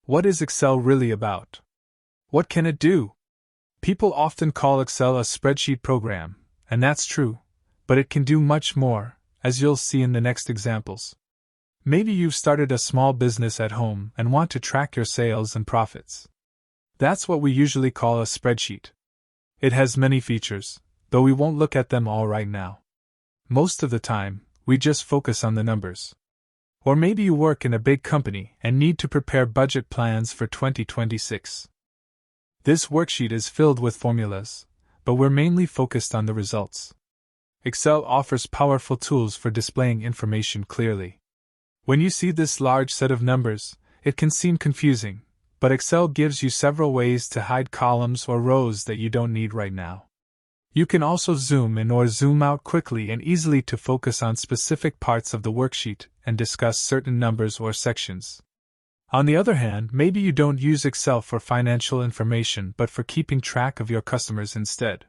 What is Excel really about? What can it do? People often call Excel a spreadsheet program, and that's true, but it can do much more, as you'll see in the next examples. Maybe you've started a small business at home and want to track your sales and profits. That's what we usually call a spreadsheet. It has many features, though we won't look at them all right now. Most of the time, we just focus on the numbers. Or maybe you work in a big company and need to prepare budget plans for 2026. This worksheet is filled with formulas, but we're mainly focused on the results. Excel offers powerful tools for displaying information clearly. When you see this large set of numbers, it can seem confusing, but Excel gives you several ways to hide columns or rows that you don't need right now. You can also zoom in or zoom out quickly and easily to focus on specific parts of the worksheet and discuss certain numbers or sections. On the other hand, maybe you don't use Excel for financial information but for keeping track of your customers instead.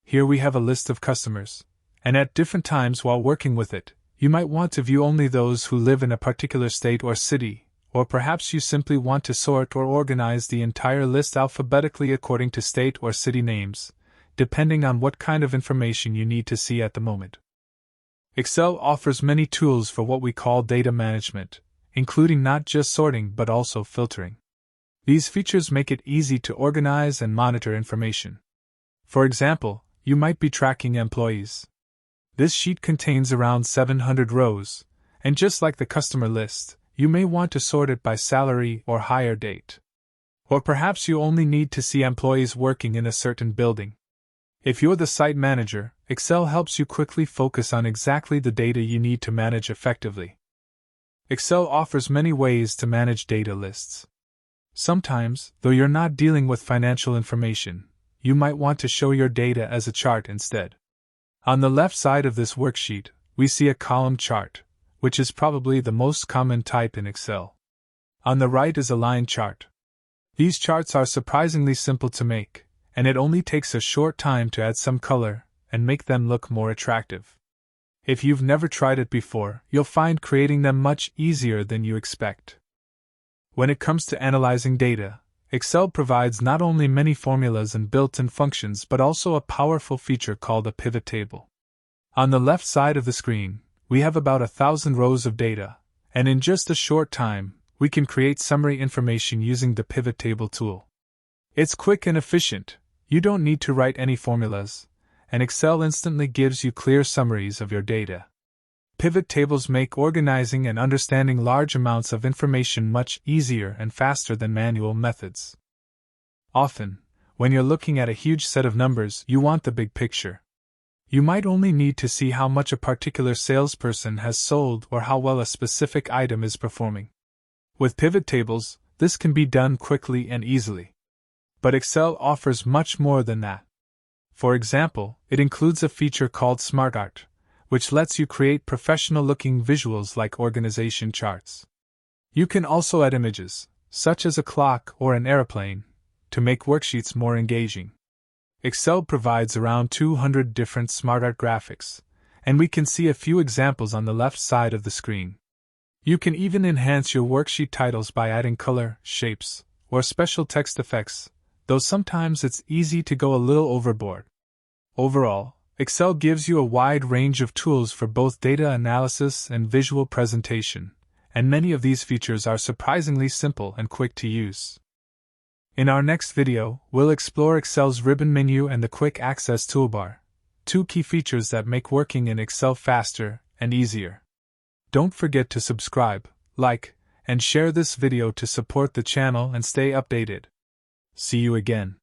Here we have a list of customers, and at different times while working with it, you might want to view only those who live in a particular state or city, or perhaps you simply want to sort or organize the entire list alphabetically according to state or city names, depending on what kind of information you need to see at the moment. Excel offers many tools for what we call data management, including not just sorting but also filtering. These features make it easy to organize and monitor information. For example, you might be tracking employees. This sheet contains around 700 rows, and just like the customer list, you may want to sort it by salary or hire date. Or perhaps you only need to see employees working in a certain building. If you're the site manager, Excel helps you quickly focus on exactly the data you need to manage effectively. Excel offers many ways to manage data lists. Sometimes, though you're not dealing with financial information, you might want to show your data as a chart instead. On the left side of this worksheet, we see a column chart, which is probably the most common type in Excel. On the right is a line chart. These charts are surprisingly simple to make, and it only takes a short time to add some color and make them look more attractive. If you've never tried it before, you'll find creating them much easier than you expect. When it comes to analyzing data, Excel provides not only many formulas and built-in functions but also a powerful feature called a pivot table. On the left side of the screen, we have about 1,000 rows of data, and in just a short time, we can create summary information using the pivot table tool. It's quick and efficient, you don't need to write any formulas, and Excel instantly gives you clear summaries of your data. Pivot tables make organizing and understanding large amounts of information much easier and faster than manual methods. Often, when you're looking at a huge set of numbers, you want the big picture. You might only need to see how much a particular salesperson has sold or how well a specific item is performing. With pivot tables, this can be done quickly and easily. But Excel offers much more than that. For example, it includes a feature called SmartArt, which lets you create professional-looking visuals like organization charts. You can also add images, such as a clock or an airplane, to make worksheets more engaging. Excel provides around 200 different SmartArt graphics, and we can see a few examples on the left side of the screen. You can even enhance your worksheet titles by adding color, shapes, or special text effects, though sometimes it's easy to go a little overboard. Overall, Excel gives you a wide range of tools for both data analysis and visual presentation, and many of these features are surprisingly simple and quick to use. In our next video, we'll explore Excel's ribbon menu and the quick access toolbar, two key features that make working in Excel faster and easier. Don't forget to subscribe, like, and share this video to support the channel and stay updated. See you again.